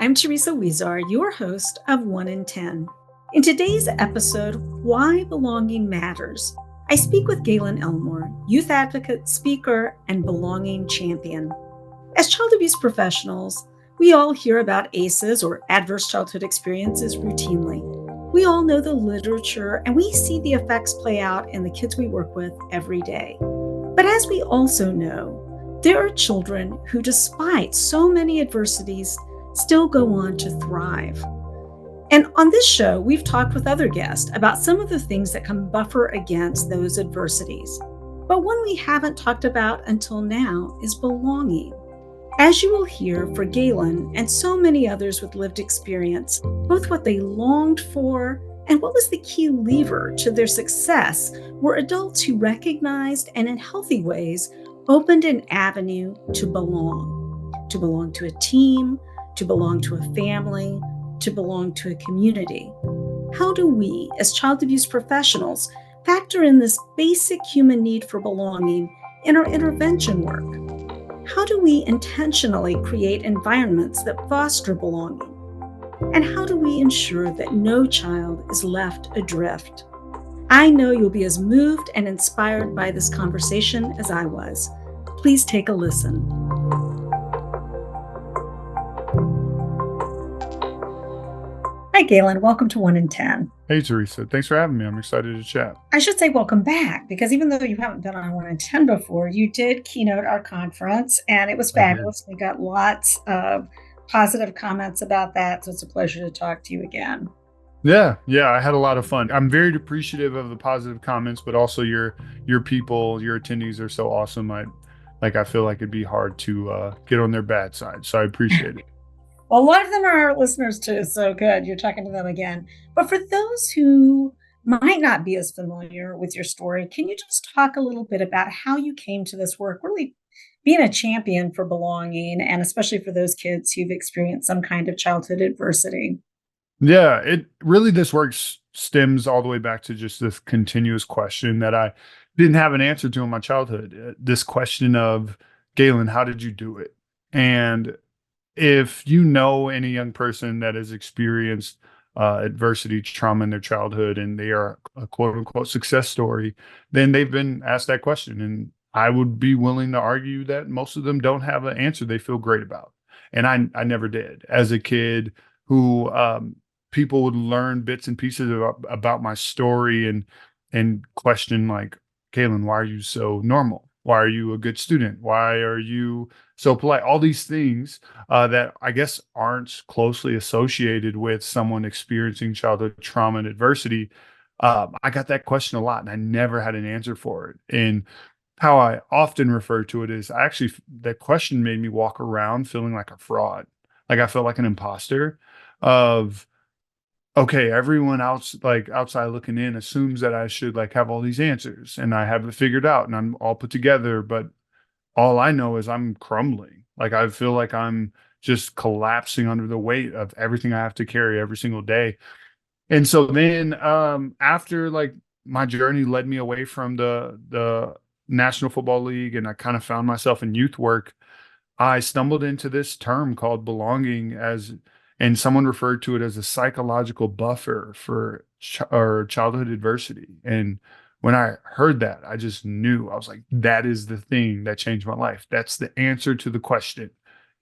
I'm Teresa Huizar, your host of 1 in 10. In today's episode, Why Belonging Matters, I speak with Gaelin Elmore, youth advocate, speaker, and belonging champion. As child abuse professionals, we all hear about ACEs or adverse childhood experiences routinely. We all know the literature and we see the effects play out in the kids we work with every day. But as we also know, there are children who, despite so many adversities, still go on to thrive. And on this show, we've talked with other guests about some of the things that can buffer against those adversities. But one we haven't talked about until now is belonging. As you will hear for Gaelin and so many others with lived experience, both what they longed for and what was the key lever to their success were adults who recognized and in healthy ways opened an avenue to belong to a team, to belong to a family, to belong to a community. How do we, as child abuse professionals, factor in this basic human need for belonging in our intervention work? How do we intentionally create environments that foster belonging? And how do we ensure that no child is left adrift? I know you'll be as moved and inspired by this conversation as I was. Please take a listen. Hi, Gaelin. Welcome to 1 in 10. Hey, Teresa. Thanks for having me. I'm excited to chat. I should say welcome back, because even though you haven't been on 1 in 10 before, you did keynote our conference, and it was fabulous. We got lots of positive comments about that, so it's a pleasure to talk to you again. Yeah, I had a lot of fun. I'm very appreciative of the positive comments, but also your people, your attendees are so awesome. I feel like it'd be hard to get on their bad side, so I appreciate it. Well, a lot of them are our listeners too, so good. You're talking to them again. But for those who might not be as familiar with your story, can you just talk a little bit about how you came to this work, really being a champion for belonging, and especially for those kids who've experienced some kind of childhood adversity? Yeah, this work stems all the way back to just this continuous question that I didn't have an answer to in my childhood. This question of, Gaelin, how did you do it? And if you know any young person that has experienced adversity, trauma in their childhood, and they are a quote unquote success story, then they've been asked that question. And I would be willing to argue that most of them don't have an answer they feel great about. And I never did. As a kid who people would learn bits and pieces about my story and question like, Gaelin, why are you so normal? Why are you a good student? Why are you so polite? All these things that I guess aren't closely associated with someone experiencing childhood trauma and adversity. I got that question a lot, and I never had an answer for it. And how I often refer to it is, that question made me walk around feeling like a fraud. Like I felt like an imposter of, okay, everyone else, like outside looking in, assumes that I should like have all these answers and I have it figured out and I'm all put together. But all I know is I'm crumbling. Like I feel like I'm just collapsing under the weight of everything I have to carry every single day. And so then after like my journey led me away from the National Football League and I kind of found myself in youth work, I stumbled into this term called belonging, and someone referred to it as a psychological buffer for or childhood adversity. And when I heard that, I just knew. I was like, that is the thing that changed my life. That's the answer to the question,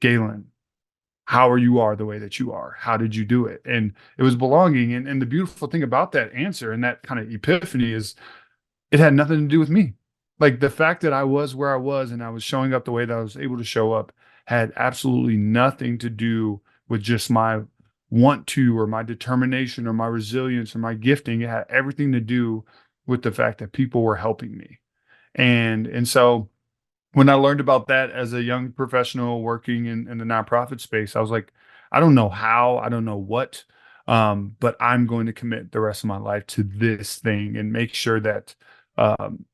Gaelin, how are you the way that you are? How did you do it? And it was belonging. And the beautiful thing about that answer and that kind of epiphany is it had nothing to do with me. Like the fact that I was where I was and I was showing up the way that I was able to show up had absolutely nothing to do with just my want to or my determination or my resilience or my gifting. It had everything to do with the fact that people were helping me. And so when I learned about that as a young professional working in the nonprofit space, I was like, I don't know how, I don't know what, but I'm going to commit the rest of my life to this thing and make sure that um,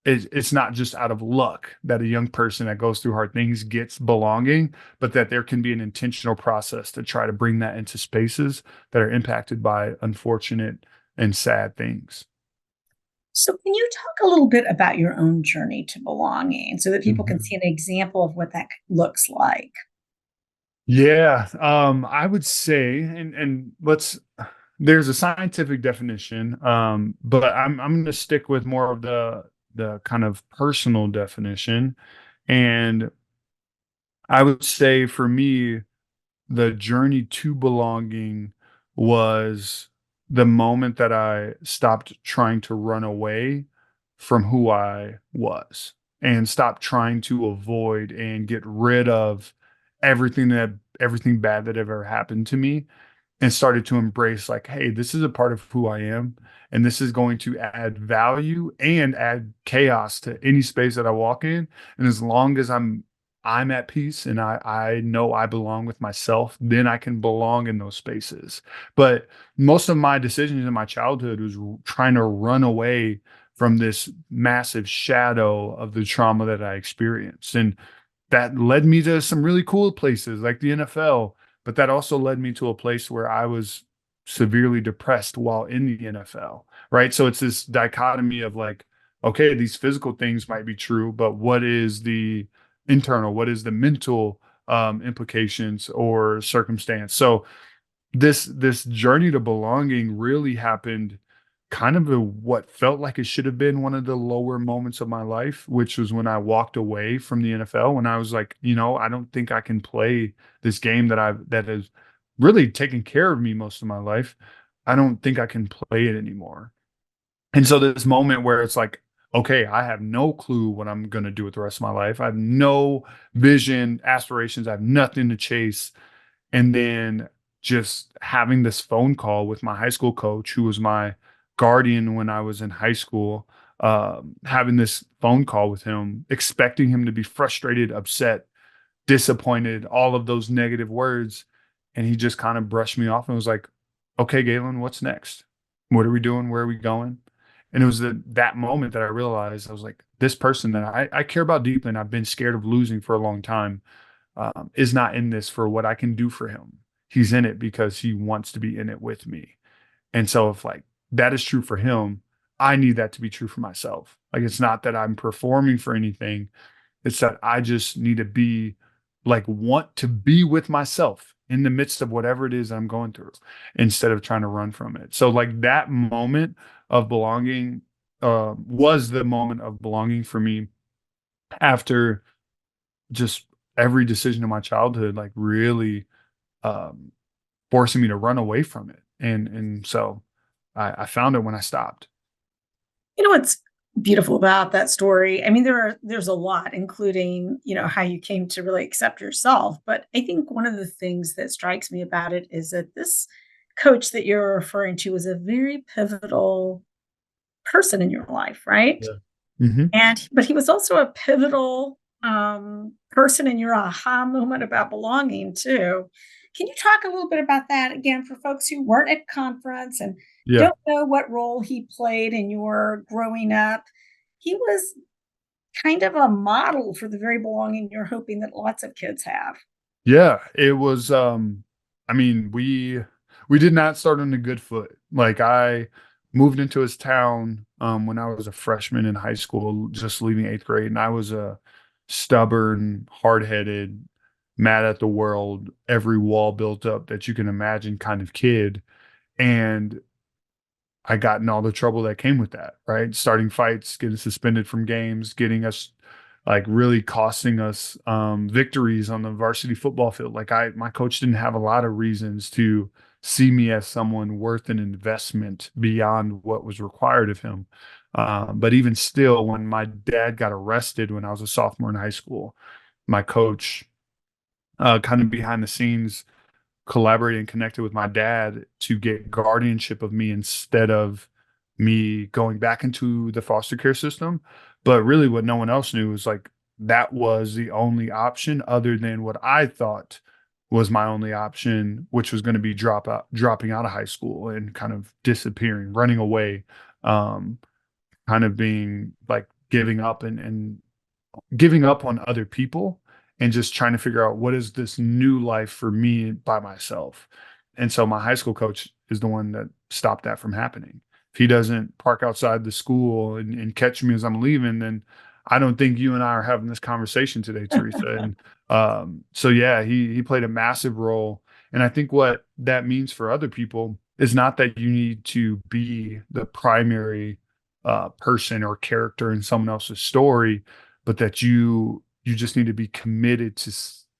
it's not just out of luck that a young person that goes through hard things gets belonging, but that there can be an intentional process to try to bring that into spaces that are impacted by unfortunate and sad things. So, can you talk a little bit about your own journey to belonging so that people can Mhm. see an example of what that looks like? Yeah, I would say, and let's there's a scientific definition, but I'm going to stick with more of the kind of personal definition, and I would say for me, the journey to belonging was the moment that I stopped trying to run away from who I was and stopped trying to avoid and get rid of everything bad that ever happened to me and started to embrace like, hey, this is a part of who I am, and this is going to add value and add chaos to any space that I walk in. And as long as I'm at peace and I know I belong with myself, then I can belong in those spaces. But most of my decisions in my childhood was trying to run away from this massive shadow of the trauma that I experienced. And that led me to some really cool places like the NFL, but that also led me to a place where I was severely depressed while in the NFL, right? So it's this dichotomy of like, okay, these physical things might be true, but what is the internal, what is the mental implications or circumstance? So this journey to belonging really happened kind of what felt like it should have been one of the lower moments of my life, which was when I walked away from the NFL, when I was like, I don't think I can play this game that has really taken care of me most of my life. I don't think I can play it anymore. And so this moment where it's like, okay, I have no clue what I'm going to do with the rest of my life. I have no vision, aspirations. I have nothing to chase. And then just having this phone call with my high school coach, who was my guardian when I was in high school, having this phone call with him, expecting him to be frustrated, upset, disappointed, all of those negative words. And he just kind of brushed me off and was like, okay, Galen, what's next? What are we doing? Where are we going? And it was that moment that I realized I was like, this person that I care about deeply and I've been scared of losing for a long time is not in this for what I can do for him. He's in it because he wants to be in it with me. And so if like that is true for him, I need that to be true for myself. Like it's not that I'm performing for anything. It's that I just need to be like want to be with myself in the midst of whatever it is I'm going through instead of trying to run from it. So like that moment of belonging was the moment of belonging for me after just every decision in my childhood, like really um, forcing me to run away from it. And so I found it when I stopped. You know what's beautiful about that story? I mean, there's a lot, including, how you came to really accept yourself. But I think one of the things that strikes me about it is that this coach that you're referring to was a very pivotal person in your life, right? Yeah. Hmm. But he was also a pivotal, person in your aha moment about belonging too. Can you talk a little bit about that again for folks who weren't at conference and Yeah. don't know what role he played in your growing up? He was kind of a model for the very belonging you're hoping that lots of kids have. Yeah. It was I mean, we did not start on a good foot. Like I moved into his town when I was a freshman in high school, just leaving eighth grade, and I was a stubborn, hard-headed, mad at the world, every wall built up that you can imagine kind of kid. And I got in all the trouble that came with that, right? Starting fights, getting suspended from games, getting us like really costing us victories on the varsity football field. Like my coach didn't have a lot of reasons to see me as someone worth an investment beyond what was required of him. But even still, when my dad got arrested when I was a sophomore in high school, my coach, kind of behind the scenes, collaborated and connected with my dad to get guardianship of me instead of me going back into the foster care system. But really, what no one else knew was like that was the only option other than what I thought was my only option, which was going to be dropping out of high school and kind of disappearing, running away, um, kind of being like giving up and giving up on other people and just trying to figure out what is this new life for me by myself. And so my high school coach is the one that stopped that from happening. If he doesn't park outside the school and catch me as I'm leaving, then I don't think you and I are having this conversation today, Teresa. And so yeah, he played a massive role. And I think what that means for other people is not that you need to be the primary person or character in someone else's story, but that you just need to be committed to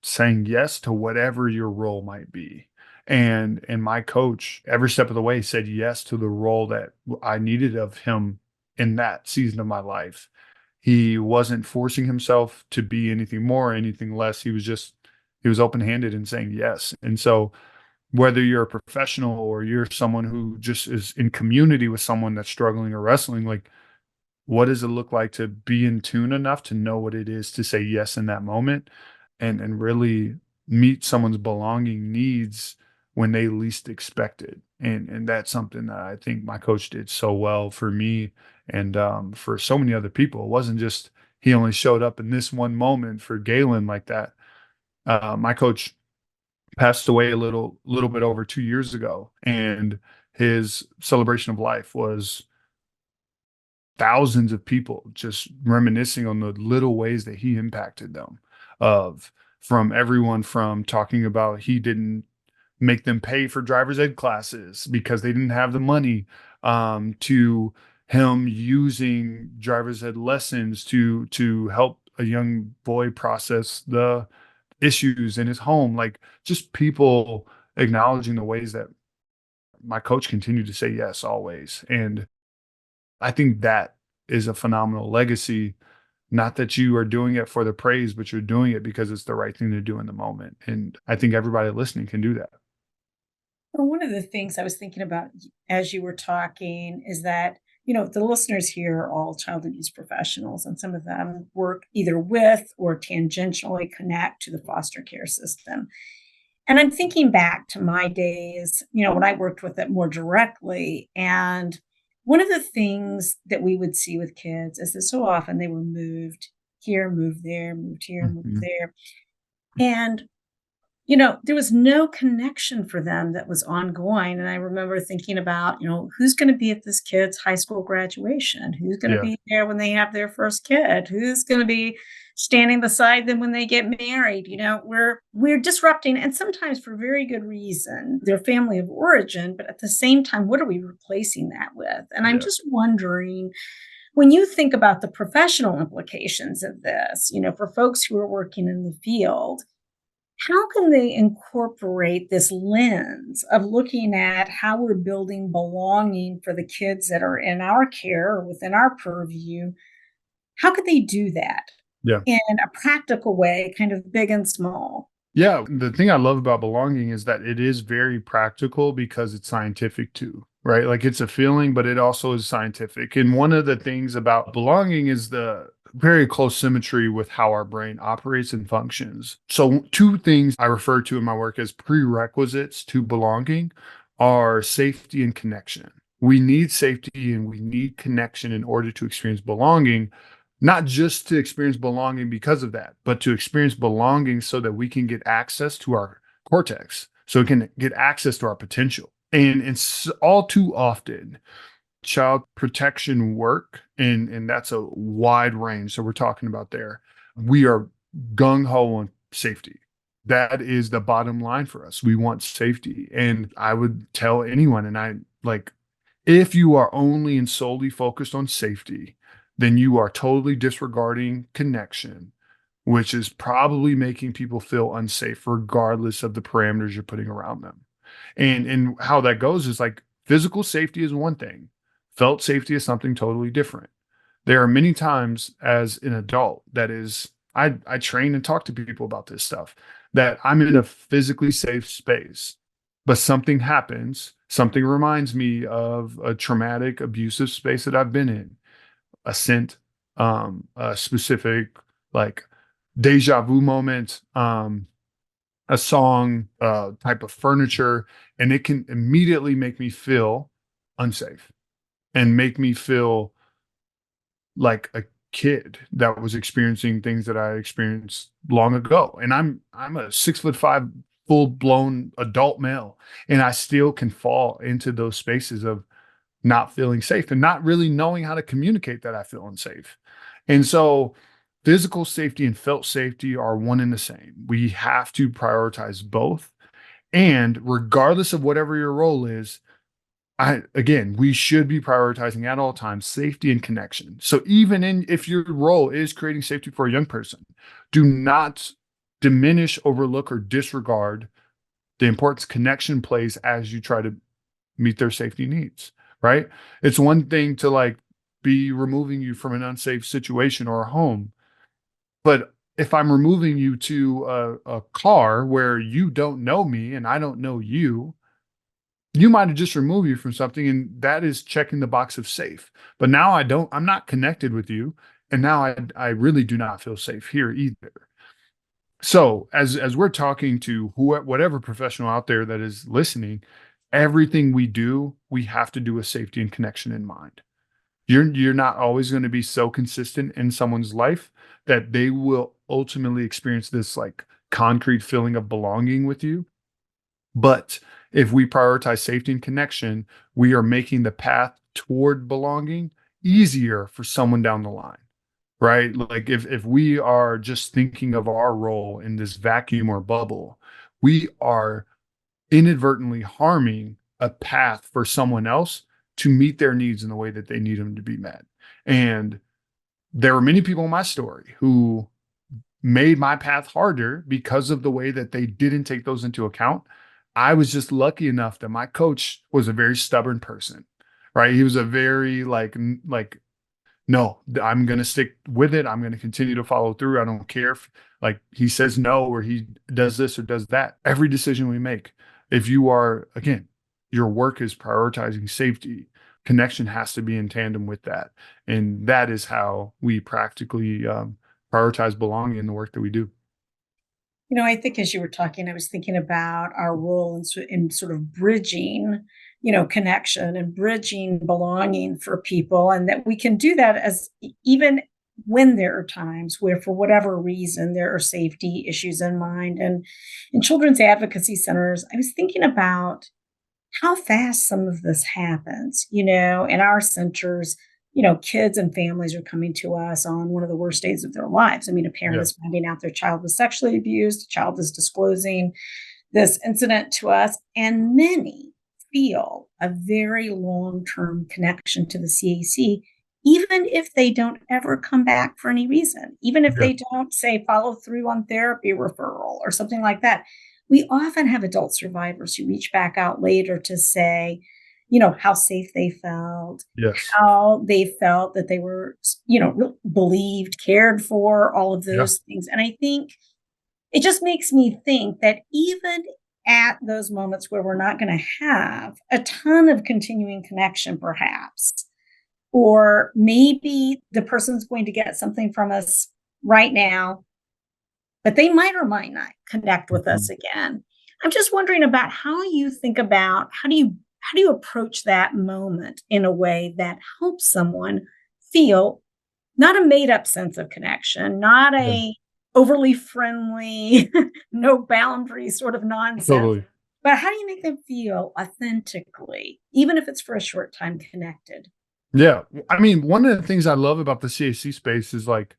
saying yes to whatever your role might be. And my coach, every step of the way, said yes to the role that I needed of him in that season of my life. He wasn't forcing himself to be anything more, anything less. He was open-handed in saying yes. And so whether you're a professional or you're someone who just is in community with someone that's struggling or wrestling, like what does it look like to be in tune enough to know what it is to say yes in that moment and really meet someone's belonging needs when they least expect it. And that's something that I think my coach did so well for me and for so many other people. It wasn't just he only showed up in this one moment for Gaelin like that. My coach passed away a little bit over 2 years ago, and his celebration of life was thousands of people just reminiscing on the little ways that he impacted them, of from everyone from talking about he didn't make them pay for driver's ed classes because they didn't have the money, to him using driver's ed lessons to help a young boy process the issues in his home, like just people acknowledging the ways that my coach continued to say yes always. And I think that is a phenomenal legacy. Not that you are doing it for the praise, but you're doing it because it's the right thing to do in the moment. And I think everybody listening can do that. Well, one of the things I was thinking about as you were talking is that, the listeners here are all child abuse professionals, and some of them work either with or tangentially connect to the foster care system. And I'm thinking back to my days, when I worked with it more directly. And one of the things that we would see with kids is that so often they were moved here, moved there, moved here, moved Mhm. there. And there was no connection for them that was ongoing. And I remember thinking about, who's going to be at this kid's high school graduation? Who's going to Yeah. be there when they have their first kid? Who's going to be standing beside them when they get married? We're disrupting, and sometimes for very good reason, their family of origin, but at the same time, what are we replacing that with? And I'm Yeah. just wondering, when you think about the professional implications of this, for folks who are working in the field, how can they incorporate this lens of looking at how we're building belonging for the kids that are in our care or within our purview? How could they do that Yeah. in a practical way, kind of big and small? Yeah, the thing I love about belonging is that it is very practical because it's scientific too, right? Like it's a feeling, but it also is scientific. And one of the things about belonging is the very close symmetry with how our brain operates and functions. So, two things I refer to in my work as prerequisites to belonging are safety and connection. We need safety and we need connection in order to experience belonging, not just to experience belonging because of that, but to experience belonging so that we can get access to our cortex, so we can get access to our potential. And it's all too often child protection work, and that's a wide range. So we're talking about there. We are gung ho on safety. That is the bottom line for us. We want safety. And I would tell anyone, and I like, if you are only and solely focused on safety, then you are totally disregarding connection, which is probably making people feel unsafe regardless of the parameters you're putting around them. And how that goes is like physical safety is one thing. Felt safety is something totally different. There are many times as an adult that is I train and talk to people about this stuff, that I'm in a physically safe space, but something happens, something reminds me of a traumatic, abusive space that I've been in, a scent, a specific like deja vu moment, a song, type of furniture, and it can immediately make me feel unsafe and make me feel like a kid that was experiencing things that I experienced long ago. And I'm a 6'5" full blown adult male, and I still can fall into those spaces of not feeling safe and not really knowing how to communicate that I feel unsafe. And so physical safety and felt safety are one and the same. We have to prioritize both. And regardless of whatever your role is, we should be prioritizing at all times safety and connection. So even if your role is creating safety for a young person, do not diminish, overlook, or disregard the importance connection plays as you try to meet their safety needs, right? It's one thing to like be removing you from an unsafe situation or a home, but if I'm removing you to a car where you don't know me and I don't know you, you might have just removed you from something, and that is checking the box of safe. But now I'm not connected with you, and now I really do not feel safe here either. So as we're talking to whatever professional out there that is listening, everything we do, we have to do with safety and connection in mind. You're not always going to be so consistent in someone's life that they will ultimately experience this like concrete feeling of belonging with you. But if we prioritize safety and connection, we are making the path toward belonging easier for someone down the line, right? Like if we are just thinking of our role in this vacuum or bubble, we are inadvertently harming a path for someone else to meet their needs in the way that they need them to be met. And there are many people in my story who made my path harder because of the way that they didn't take those into account. I was just lucky enough that my coach was a very stubborn person, right? He was a very like no, I'm going to stick with it. I'm going to continue to follow through. I don't care if like he says no or he does this or does that. Every decision we make, if you are, again, your work is prioritizing safety, connection has to be in tandem with that. And that is how we practically prioritize belonging in the work that we do. I think as you were talking, I was thinking about our role in sort of bridging, connection and bridging belonging for people, and that we can do that as even when there are times where, for whatever reason, there are safety issues in mind. And in children's advocacy centers, I was thinking about how fast some of this happens, in our centers. Kids and families are coming to us on one of the worst days of their lives. I mean, a parent Yeah. is finding out their child was sexually abused, a child is disclosing this incident to us, and many feel a very long term connection to the CAC, even if they don't ever come back for any reason, even if Yeah. they don't say follow through on therapy referral or something like that. We often have adult survivors who reach back out later to say, how safe they felt, Yes. how they felt that they were, believed, cared for, all of Yeah. those things. And I think it just makes me think that even at those moments where we're not going to have a ton of continuing connection, perhaps, or maybe the person's going to get something from us right now, but they might or might not connect with us Mhm. again. I'm just wondering about how you think about how do you approach that moment in a way that helps someone feel not a made up sense of connection, not Yeah. a overly friendly, no boundaries sort of nonsense, Totally. but how do you make them feel authentically, even if it's for a short time connected? Yeah. I mean, one of the things I love about the CAC space is like,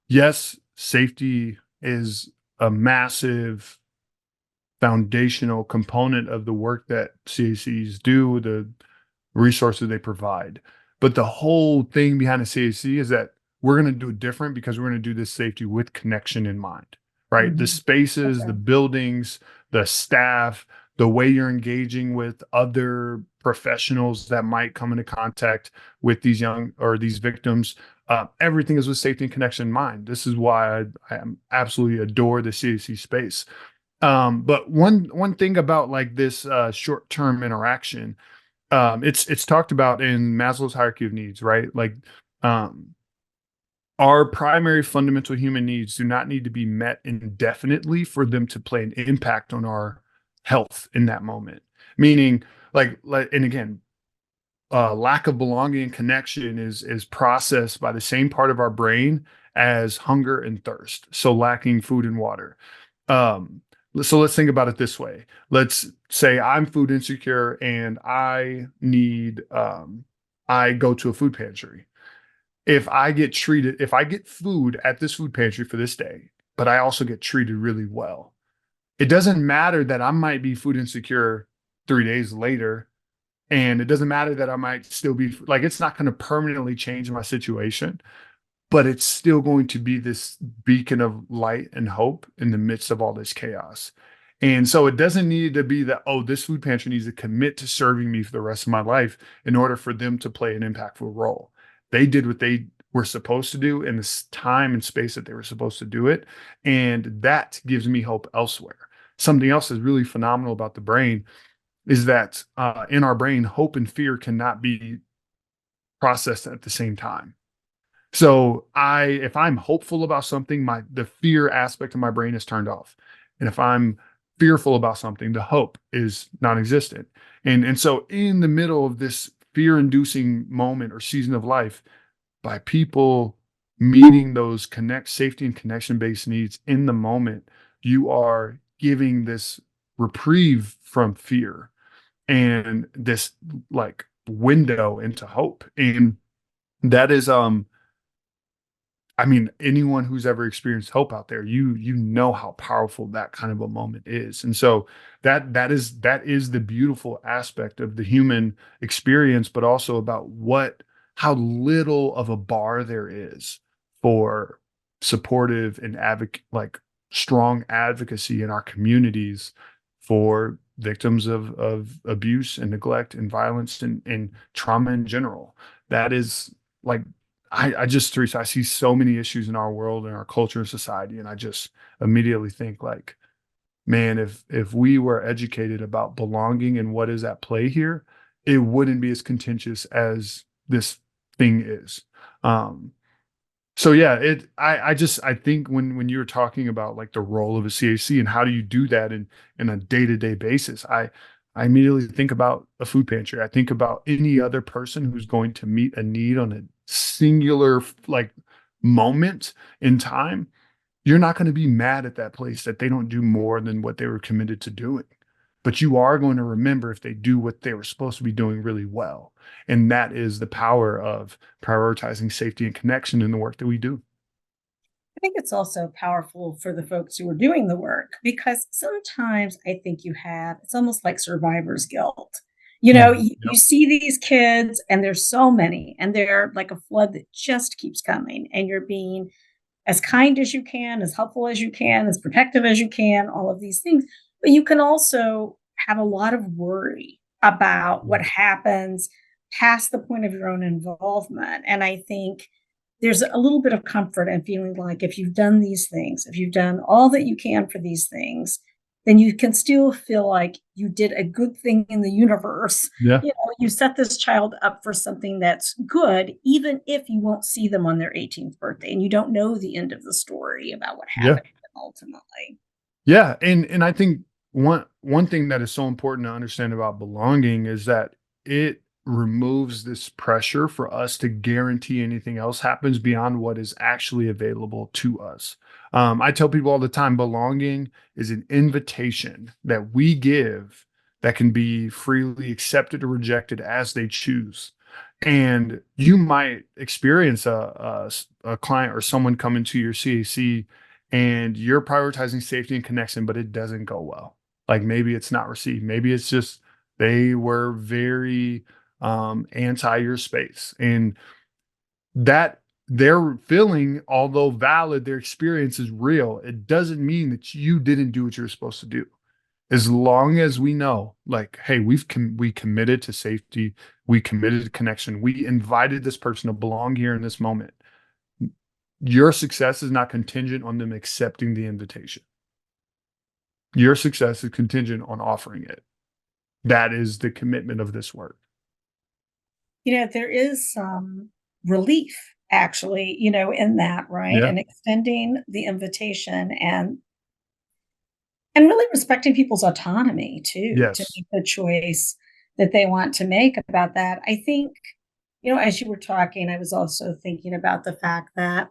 yes, safety is a massive foundational component of the work that CACs do, the resources they provide. But the whole thing behind the CAC is that we're going to do it different because we're going to do this safety with connection in mind, right? The Mhm. spaces, the Okay. buildings, the staff, the way you're engaging with other professionals that might come into contact with these young or these victims. Everything is with safety and connection in mind. This is why I absolutely adore the CAC space. But one thing about like this short term interaction, it's talked about in Maslow's hierarchy of needs, right? Like um, our primary fundamental human needs do not need to be met indefinitely for them to play an impact on our health in that moment. Meaning, and again, lack of belonging and connection is processed by the same part of our brain as hunger and thirst. So lacking food and water. Um, so let's think about it this way. Let's say I'm food insecure and I go to a food pantry. if I get food at this food pantry for this day, but I also get treated really well, it doesn't matter that I might be food insecure 3 days later. And it doesn't matter that I might still be like, it's not going to permanently change my situation, but it's still going to be this beacon of light and hope in the midst of all this chaos. And so it doesn't need to be that, oh, this food pantry needs to commit to serving me for the rest of my life in order for them to play an impactful role. They did what they were supposed to do in this time and space that they were supposed to do it. And that gives me hope elsewhere. Something else is really phenomenal about the brain is that in our brain, hope and fear cannot be processed at the same time. So if I'm hopeful about something, the fear aspect of my brain is turned off. And if I'm fearful about something, the hope is non-existent. And so in the middle of this fear-inducing moment or season of life, by people meeting those safety and connection-based needs in the moment, you are giving this reprieve from fear and this like window into hope. And that is I mean, anyone who's ever experienced hope out there, you know how powerful that kind of a moment is. And so that is the beautiful aspect of the human experience, but also about how little of a bar there is for supportive and strong advocacy in our communities for victims of abuse and neglect and violence and trauma in general. That is like I just, Teresa, I see so many issues in our world and our culture and society, and I just immediately think like, man, if we were educated about belonging and what is at play here, it wouldn't be as contentious as this thing is. Um, so yeah, I think when you were talking about like the role of a CAC and how do you do that in a day-to-day basis, I immediately think about a food pantry. I think about any other person who's going to meet a need on a singular like moment in time. You're not going to be mad at that place that they don't do more than what they were committed to doing. But you are going to remember if they do what they were supposed to be doing really well. And that is the power of prioritizing safety and connection in the work that we do. I think it's also powerful for the folks who are doing the work because sometimes I think it's almost like survivor's guilt. You Yep. see these kids, and there's so many, and they're like a flood that just keeps coming, and you're being as kind as you can, as helpful as you can, as protective as you can, all of these things. But you can also have a lot of worry about what happens past the point of your own involvement. And I think there's a little bit of comfort in feeling like if you've done these things, if you've done all that you can for these things, then you can still feel like you did a good thing in the universe. Yeah. You set this child up for something that's good, even if you won't see them on their 18th birthday and you don't know the end of the story about what Yeah. happened ultimately. Yeah. And I think one thing that is so important to understand about belonging is that it removes this pressure for us to guarantee anything else happens beyond what is actually available to us. I tell people all the time, belonging is an invitation that we give that can be freely accepted or rejected as they choose. And you might experience a client or someone coming to your CAC and you're prioritizing safety and connection, but it doesn't go well. Like maybe it's not received. Maybe it's just they were very anti your space. And that their feeling, although valid, their experience is real. It doesn't mean that you didn't do what you're supposed to do. As long as we know, like, hey, we committed to safety, we committed to connection, we invited this person to belong here in this moment. Your success is not contingent on them accepting the invitation. Your success is contingent on offering it. That is the commitment of this work. There is some relief actually, in that, right? Yeah. And extending the invitation and really respecting people's autonomy too, to Yes. make the choice that they want to make about that. I think, as you were talking, I was also thinking about the fact that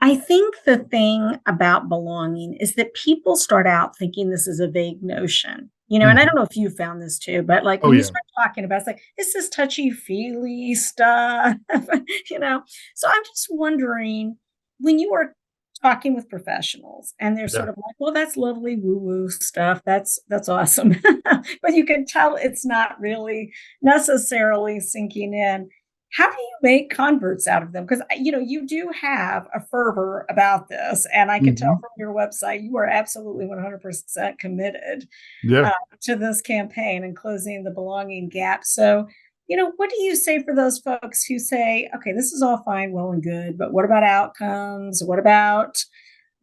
I think the thing about belonging is that people start out thinking this is a vague notion. And I don't Mhm. know if you found this too, but like Oh, when you yeah. start talking about it's like, this is touchy feely stuff, you know. So I'm just wondering when you are talking with professionals and they're Yeah. sort of like, well, that's lovely woo-woo stuff. That's awesome. But you can tell it's not really necessarily sinking in. How do you make converts out of them? Because you do have a fervor about this, and I can tell Mhm. from your website you are absolutely 100% committed Yeah. uh, to this campaign and closing the belonging gap. So, what do you say for those folks who say, okay, this is all fine, well and good, but what about outcomes? What about,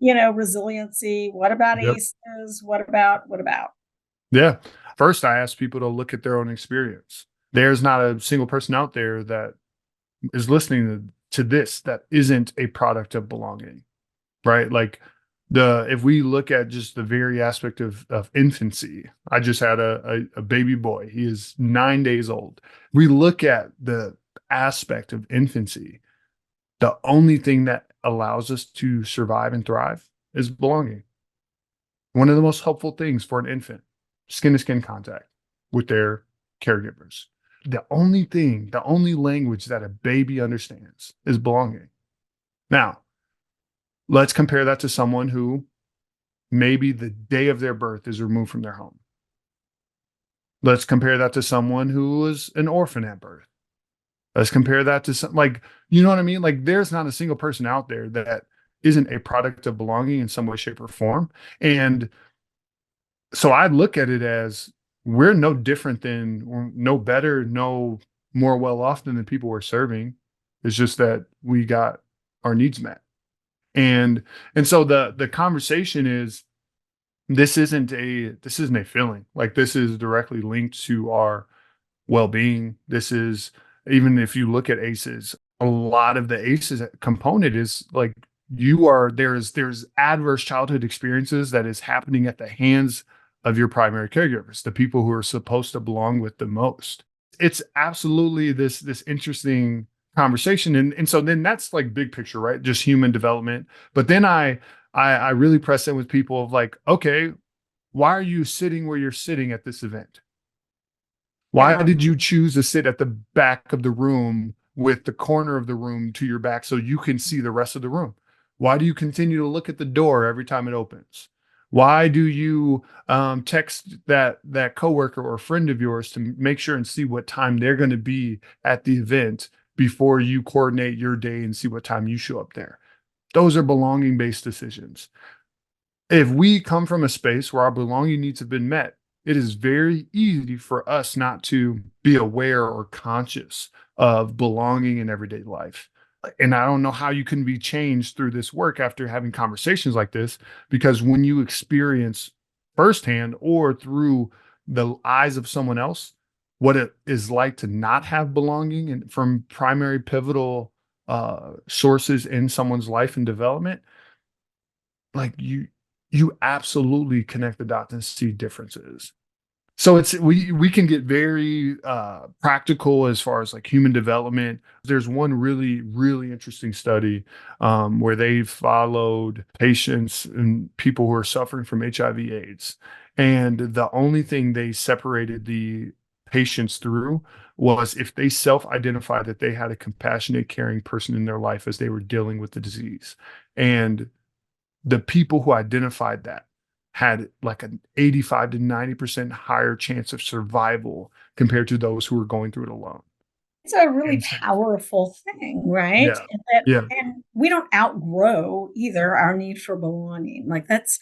resiliency? What about Yep. ACEs? What about? Yeah. First, I ask people to look at their own experience. There's not a single person out there that is listening to this that isn't a product of belonging, right? Like if we look at just the very aspect of infancy, I just had a baby boy. He is 9 days old. We look at the aspect of infancy. The only thing that allows us to survive and thrive is belonging. One of the most helpful things for an infant, skin to skin contact with their caregivers. The only language that a baby understands is belonging. Now, let's compare that to someone who maybe the day of their birth is removed from their home. Let's compare that to someone who was an orphan at birth. Let's compare that to some, like, you know what I mean? Like, there's not a single person out there that isn't a product of belonging in some way, shape, or form. And so I look at it as we're no different than, or no better, no more well off than the people we're serving. It's just that we got our needs met. And so the conversation is, this isn't a feeling. Like, this is directly linked to our well-being. This is, even if you look at ACEs, a lot of the ACEs component is like, there's adverse childhood experiences that is happening at the hands of your primary caregivers, the people who are supposed to belong with the most. It's absolutely this interesting conversation. And so then that's like big picture, right? Just human development. But then I really press in with people of like, okay, why are you sitting where you're sitting at this event? Why Yeah. did you choose to sit at the back of the room with the corner of the room to your back so you can see the rest of the room? Why do you continue to look at the door every time it opens? Why do you text that coworker or friend of yours to make sure and see what time they're going to be at the event before you coordinate your day and see what time you show up there? Those are belonging based decisions. If we come from a space where our belonging needs have been met, it is very easy for us not to be aware or conscious of belonging in everyday life. And I don't know how you can be changed through this work after having conversations like this, because when you experience firsthand or through the eyes of someone else what it is like to not have belonging, and from primary pivotal sources in someone's life and development, like you absolutely connect the dots and see differences. So it's we can get very practical as far as like human development. There's one really interesting study where they followed patients and people who are suffering from HIV/AIDS, and the only thing they separated the patients through was if they self-identified that they had a compassionate, caring person in their life as they were dealing with the disease. And the people who identified that had like an 85 to 90% higher chance of survival compared to those who were going through it alone. It's a really And so, powerful thing, right? yeah, yeah, And we don't outgrow either our need for belonging. Like that's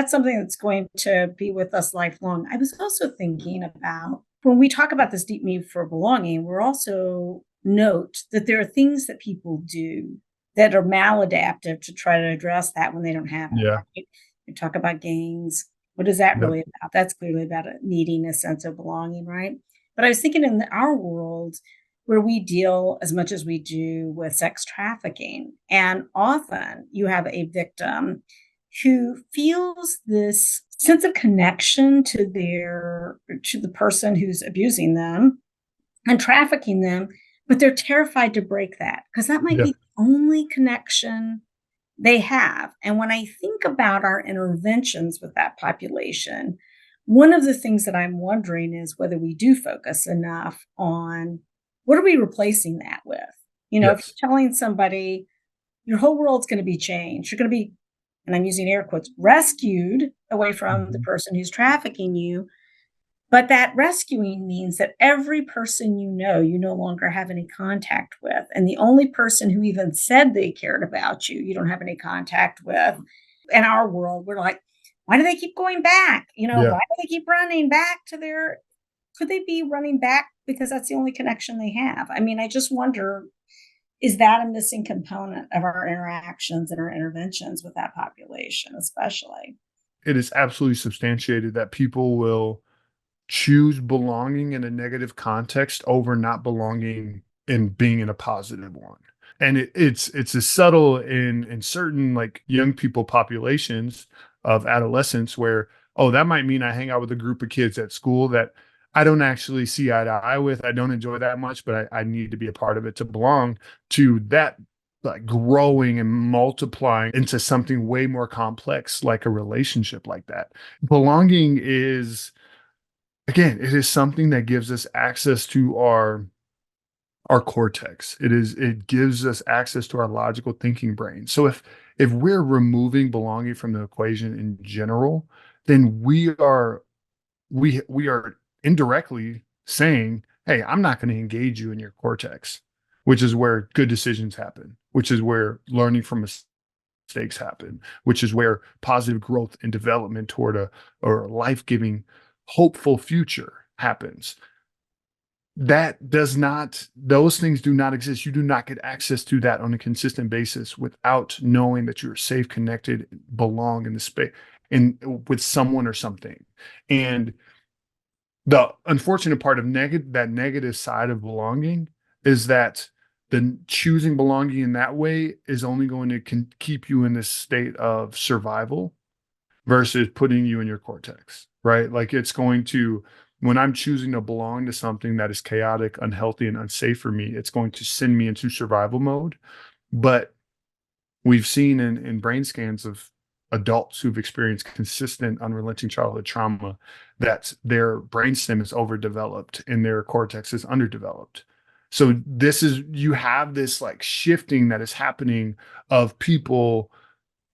something that's going to be with us lifelong. I was also thinking about when we talk about this deep need for belonging, we're also note that there are things that people do that are maladaptive to try to address that when they don't have it. yeah, Right? We talk about gangs. What is that yep, really about? That's clearly about needing a sense of belonging, right? But I was thinking in our world, where we deal as much as we do with sex trafficking. And often you have a victim who feels this sense of connection to the person who's abusing them and trafficking them, but they're terrified to break that because that might yeah, be the only connection they have. And when I think about our interventions with that population, One of the things that I'm wondering is whether we do focus enough on what are we replacing that with? If Yes. you're telling somebody your whole world's going to be changed, you're going to be, and I'm using air quotes, rescued away from the Mhm. person who's trafficking you. But that rescuing means that every person you no longer have any contact with. And the only person who even said they cared about you, you don't have any contact with. In our world, we're like, why do they keep going back? Yeah. Why do they keep running back to their, could they be running back because that's the only connection they have? I mean, I just wonder, is that a missing component of our interactions and our interventions with that population, especially? It is absolutely substantiated that people will choose belonging in a negative context over not belonging and being in a positive one. And it's as subtle in certain like young people populations of adolescents where, oh, that might mean I hang out with a group of kids at school that I don't actually see eye to eye with. I don't enjoy that much, but I need to be a part of it to belong, to that like growing and multiplying into something way more complex, like a relationship like that. Belonging is, again, it is something that gives us access to our cortex. It gives us access to our logical thinking brain. So if we're removing belonging from the equation in general, then we are indirectly saying, "Hey, I'm not going to engage you in your cortex," which is where good decisions happen, which is where learning from mistakes happen, which is where positive growth and development toward a or a life-giving, hopeful future happens. That does not, those things do not exist. You do not get access to that on a consistent basis without knowing that you're safe, connected, belong in the space in with someone or something. And the unfortunate part of that negative side of belonging is that the choosing belonging in that way is only going to keep you in this state of survival versus putting you in your cortex, right? Like it's going to, when I'm choosing to belong to something that is chaotic, unhealthy, and unsafe for me, it's going to send me into survival mode. But we've seen in brain scans of adults who've experienced consistent, unrelenting childhood trauma that their brainstem is overdeveloped and their cortex is underdeveloped. So this is, you have this like shifting that is happening of people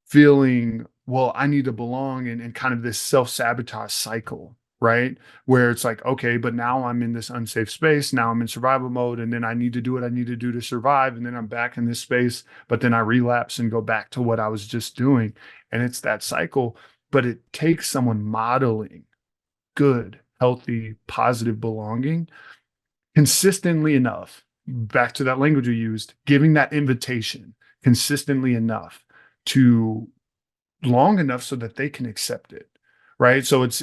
feeling, well, I need to belong, and kind of this self-sabotage cycle, right? Where it's like, okay, but now I'm in this unsafe space. Now I'm in survival mode, and then I need to do what I need to do to survive. And then I'm back in this space, but then I relapse and go back to what I was just doing. And it's that cycle. But it takes someone modeling good, healthy, positive belonging consistently enough. Back to that language you used, giving that invitation consistently enough to long enough so that they can accept it, right? So it's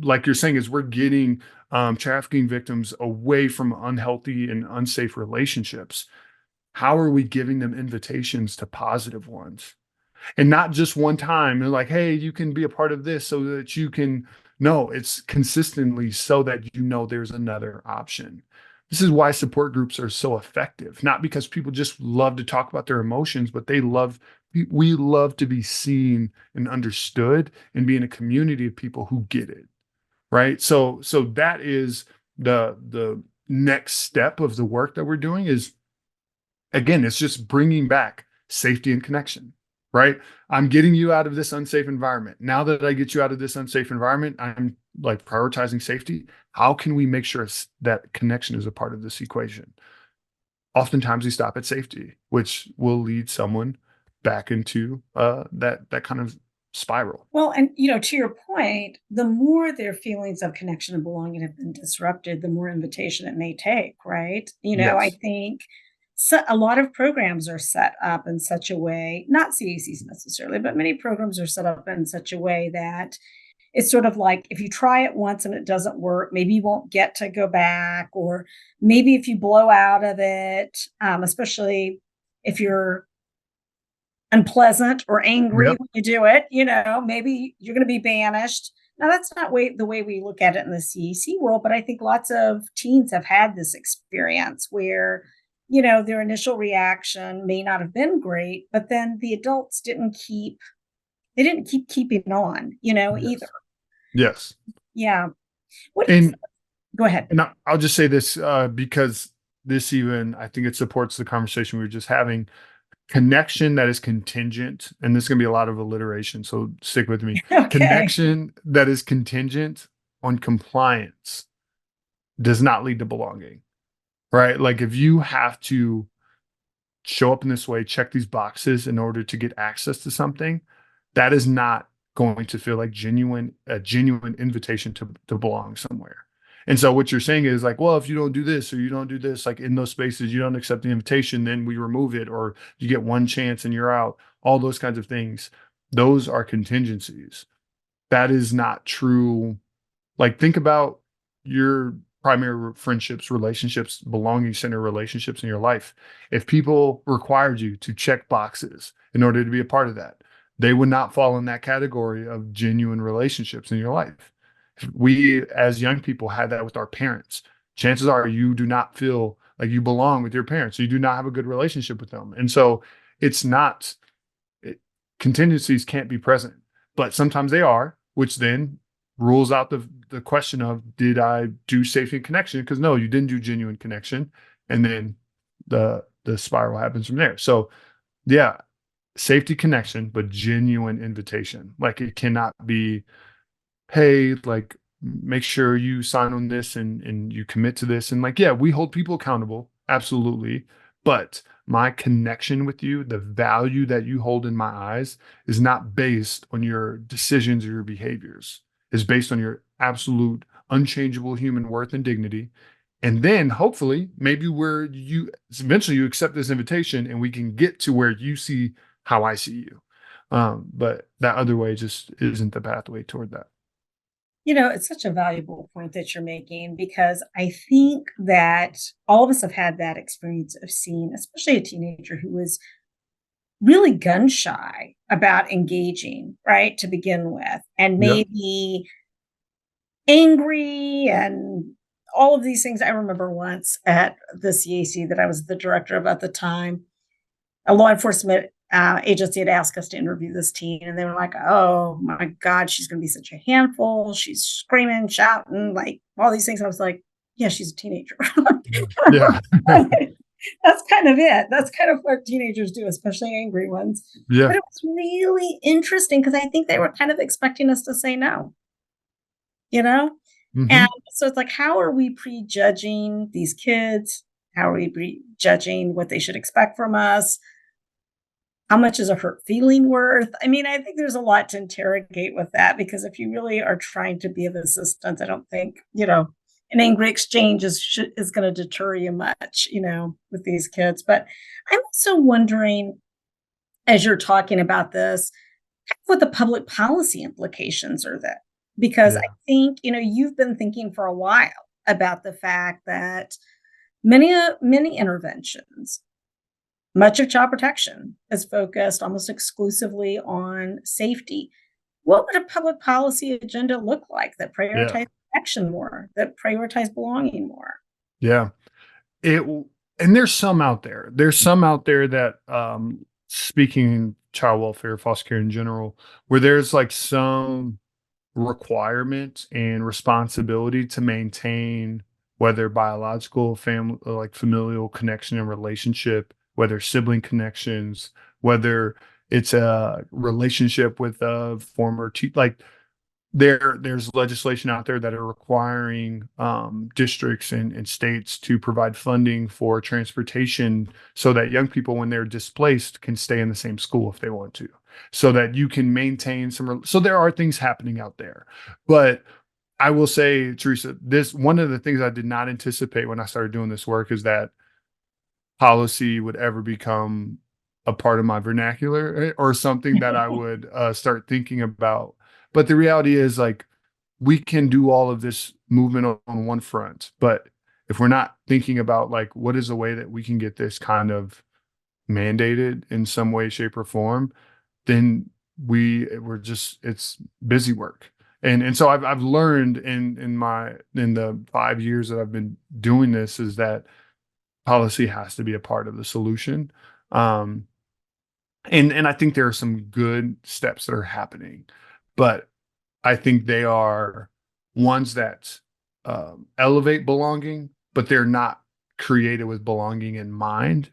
like you're saying, is we're getting trafficking victims away from unhealthy and unsafe relationships. How are we giving them invitations to positive ones? And not just one time. They're like, hey, you can be a part of this so that you can. No, it's consistently so that you know there's another option. This is why support groups are so effective, not because people just love to talk about their emotions, but we love to be seen and understood and be in a community of people who get it. Right. So that is the next step of the work that we're doing is, again, it's just bringing back safety and connection, right? I'm getting you out of this unsafe environment. Now that I get you out of this unsafe environment, I'm like prioritizing safety. How can we make sure that connection is a part of this equation? Oftentimes we stop at safety, which will lead someone back into that kind of spiral. Well, and to your point, the more their feelings of connection and belonging have been disrupted, the more invitation it may take, right? I Yes. think a lot of programs are set up in such a way, not CACs necessarily, but many programs are set up in such a way that it's sort of like if you try it once and it doesn't work, maybe you won't get to go back, or maybe if you blow out of it, especially if you're unpleasant or angry Yep. when you do it, maybe you're going to be banished. Now, that's not the way we look at it in the CEC world, but I think lots of teens have had this experience where, their initial reaction may not have been great, but then the adults didn't keep keeping on, either. Yes. Yes. Yeah. What do you And go ahead? I'll just say this because this even I think it supports the conversation we were just having. Connection that is contingent, and this is going to be a lot of alliteration, so stick with me. Okay. Connection that is contingent on compliance does not lead to belonging, right? Like if you have to show up in this way, check these boxes in order to get access to something, that is not going to feel like a genuine invitation to belong somewhere. And so what you're saying is like, well, if you don't do this or you don't do this, like in those spaces, you don't accept the invitation, then we remove it, or you get one chance and you're out. All those kinds of things. Those are contingencies. That is not true. Like think about your primary friendships, relationships, belonging center relationships in your life. If people required you to check boxes in order to be a part of that, they would not fall in that category of genuine relationships in your life. If we as young people had that with our parents, chances are you do not feel like you belong with your parents. You do not have a good relationship with them. And so it's not it, contingencies can't be present, but sometimes they are, which then rules out the question of did I do safety and connection? Because no, you didn't do genuine connection, and then the spiral happens from there. So yeah, safety connection, but genuine invitation. Like it cannot be, hey, like make sure you sign on this and you commit to this. And like, yeah, we hold people accountable, absolutely. But my connection with you, the value that you hold in my eyes is not based on your decisions or your behaviors. Is based on your absolute unchangeable human worth and dignity. And then hopefully, maybe where you eventually you accept this invitation and we can get to where you see how I see you. But that other way just isn't the pathway toward that. It's such a valuable point that you're making because I think that all of us have had that experience of seeing, especially a teenager who was really gun shy about engaging, right, to begin with, and Yep. maybe angry and all of these things. I remember once at the CAC that I was the director of at the time, a law enforcement agency had asked us to interview this teen, and they were like, "Oh my God, she's going to be such a handful. She's screaming, shouting, like all these things." I was like, "Yeah, she's a teenager." Yeah. That's kind of it. That's kind of what teenagers do, especially angry ones. But Yeah. it was really interesting because I think they were kind of expecting us to say no, you know? And Hmm. so it's like, how are we prejudging these kids? How are we prejudging what they should expect from us? How much is a hurt feeling worth? I mean, I think there's a lot to interrogate with that because if you really are trying to be of assistance, I don't think, an angry exchange is going to deter you much, with these kids. But I'm also wondering, as you're talking about this, what the public policy implications are that because I Yeah. think, you've been thinking for a while about the fact that many interventions, much of child protection is focused almost exclusively on safety. What would a public policy agenda look like that Yeah. prioritize protection more, that prioritize belonging more? Yeah. It and there's some out there. There's some out there that speaking child welfare, foster care in general, where there's like some requirement and responsibility to maintain whether biological family like familial connection and relationship, whether sibling connections, whether it's a relationship with a former like there's legislation out there that are requiring districts and states to provide funding for transportation so that young people when they're displaced can stay in the same school if they want to, so that you can maintain so there are things happening out there. But I will say, Teresa, this one of the things I did not anticipate when I started doing this work is that policy would ever become a part of my vernacular, or something that I would start thinking about. But the reality is, like, we can do all of this movement on one front, but if we're not thinking about like what is the way that we can get this kind of mandated in some way, shape, or form, then we're just it's busy work. And so I've learned in the 5 years that I've been doing this is that policy has to be a part of the solution. Um, and I think there are some good steps that are happening, but I think they are ones that elevate belonging, but they're not created with belonging in mind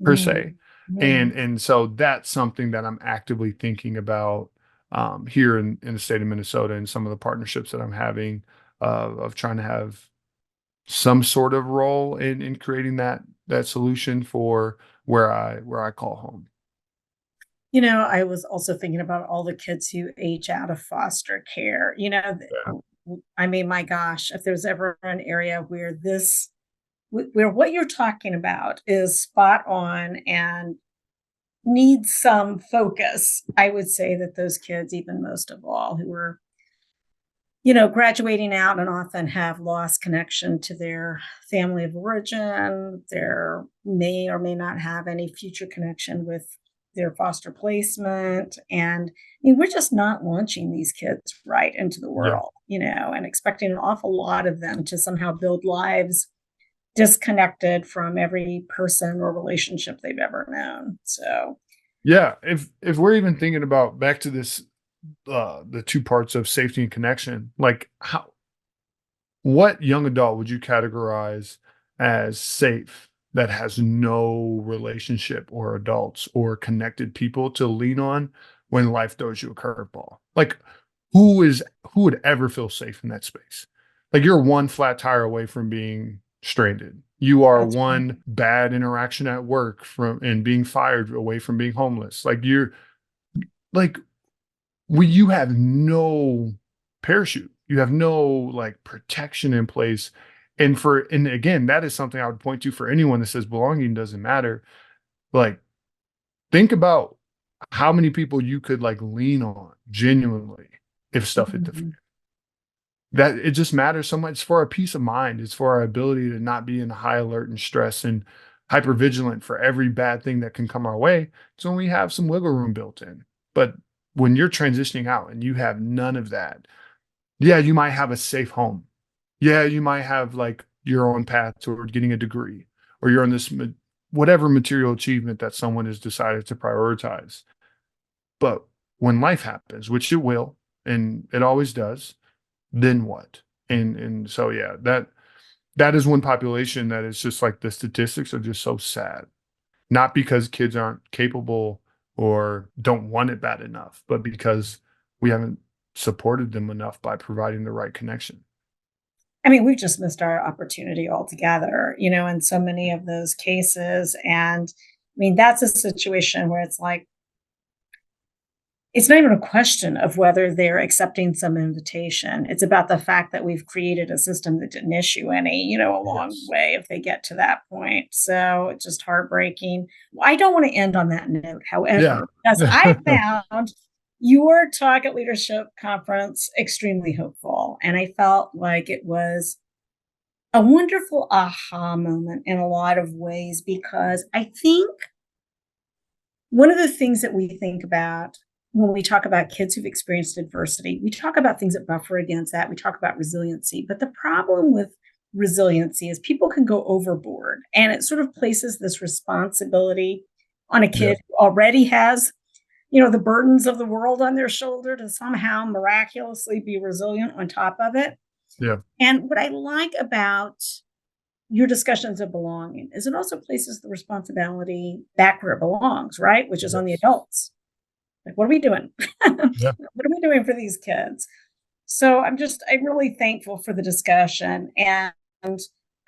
per se. Mm, mm. And so that's something that I'm actively thinking about here in the state of Minnesota, and some of the partnerships that I'm having of trying to have some sort of role in creating that solution for where I call home. I was also thinking about all the kids who age out of foster care. Yeah. I mean, my gosh, if there's ever an area where where what you're talking about is spot on and needs some focus, I would say that those kids, even most of all, who are graduating out and often have lost connection to their family of origin. There may or may not have any future connection with their foster placement. And I mean, we're just not launching these kids right into the Yeah. world, and expecting an awful lot of them to somehow build lives disconnected from every person or relationship they've ever known. So, Yeah. If we're even thinking about back to this the two parts of safety and connection, like what young adult would you categorize as safe that has no relationship or adults or connected people to lean on when life throws you a curveball? Like who would ever feel safe in that space? Like you're one flat tire away from being stranded. You are that's right. one bad interaction at work from and being fired away from being homeless. Like you're like you have no parachute. You have no like protection in place. And again, that is something I would point to for anyone that says belonging doesn't matter. Like, think about how many people you could like lean on genuinely if stuff hit the fan. Mhm. That it just matters so much. It's for our peace of mind. It's for our ability to not be in high alert and stress and hyper vigilant for every bad thing that can come our way. So we have some wiggle room built in. But when you're transitioning out and you have none of that, yeah, you might have a safe home. Yeah, you might have like your own path toward getting a degree, or you're on this whatever material achievement that someone has decided to prioritize. But when life happens, which it will, and it always does, then what? And so yeah, that is one population that is just like the statistics are just so sad. Not because kids aren't capable or don't want it bad enough, but because we haven't supported them enough by providing the right connection. I mean, we've just missed our opportunity altogether, in so many of those cases. And I mean, that's a situation where it's like, it's not even a question of whether they're accepting some invitation. It's about the fact that we've created a system that didn't issue any, along the Yes. way if they get to that point. So it's just heartbreaking. I don't want to end on that note, Yeah. however, because I found your Target Leadership Conference extremely hopeful. And I felt like it was a wonderful aha moment in a lot of ways because I think one of the things that we think about when we talk about kids who've experienced adversity, we talk about things that buffer against that. We talk about resiliency. But the problem with resiliency is people can go overboard and it sort of places this responsibility on a Yeah. kid who already has, the burdens of the world on their shoulder to somehow miraculously be resilient on top of it. Yeah. And what I like about your discussions of belonging is it also places the responsibility back where it belongs, right? Which is on the Yes. adults. Like, what are we doing? What Yeah. are we doing for these kids? So I'm really thankful for the discussion. And I'm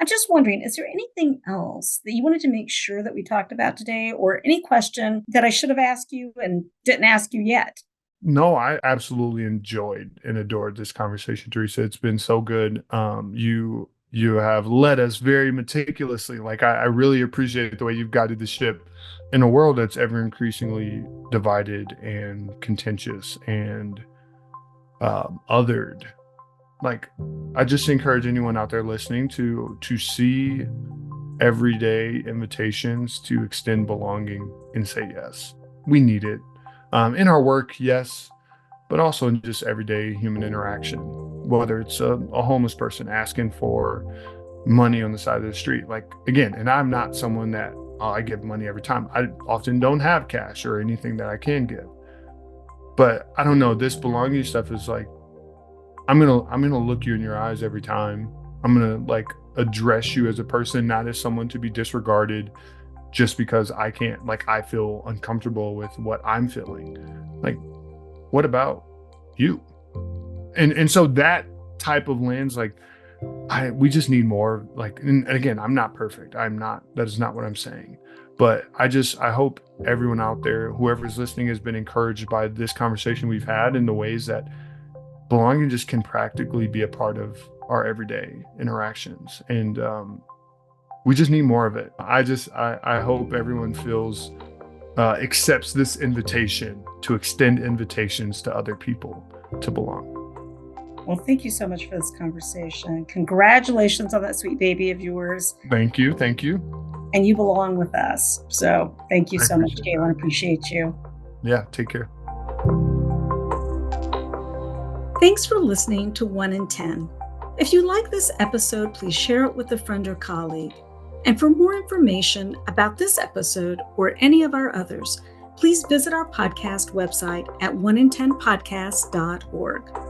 just wondering, is there anything else that you wanted to make sure that we talked about today, or any question that I should have asked you and didn't ask you yet? No, I absolutely enjoyed and adored this conversation, Teresa. It's been so good. You have led us very meticulously. Like I really appreciate the way you've guided the ship in a world that's ever increasingly divided and contentious and othered. Like I just encourage anyone out there listening to see everyday invitations to extend belonging and say yes. We need it. In our work, yes, but also in just everyday human interaction, whether it's a homeless person asking for money on the side of the street. Like, again, and I'm not someone that I give money every time. I often don't have cash or anything that I can give. But I don't know, this belonging stuff is like I'm gonna look you in your eyes every time. I'm gonna like address you as a person, not as someone to be disregarded just because I feel uncomfortable with what I'm feeling. Like, what about you? And so that type of lens, like we just need more like, and again, I'm not perfect. That is not what I'm saying. But I hope everyone out there, whoever's listening, has been encouraged by this conversation we've had in the ways that belonging just can practically be a part of our everyday interactions. And we just need more of it. I hope everyone feels accepts this invitation to extend invitations to other people to belong. Well, thank you so much for this conversation. Congratulations on that sweet baby of yours. Thank you. Thank you. And you belong with us. So thank you I so much, appreciate Gaelin. that. Appreciate you. Yeah. Take care. Thanks for listening to 1 in 10. If you like this episode, please share it with a friend or colleague. And for more information about this episode or any of our others, please visit our podcast website at 1in10podcast.org.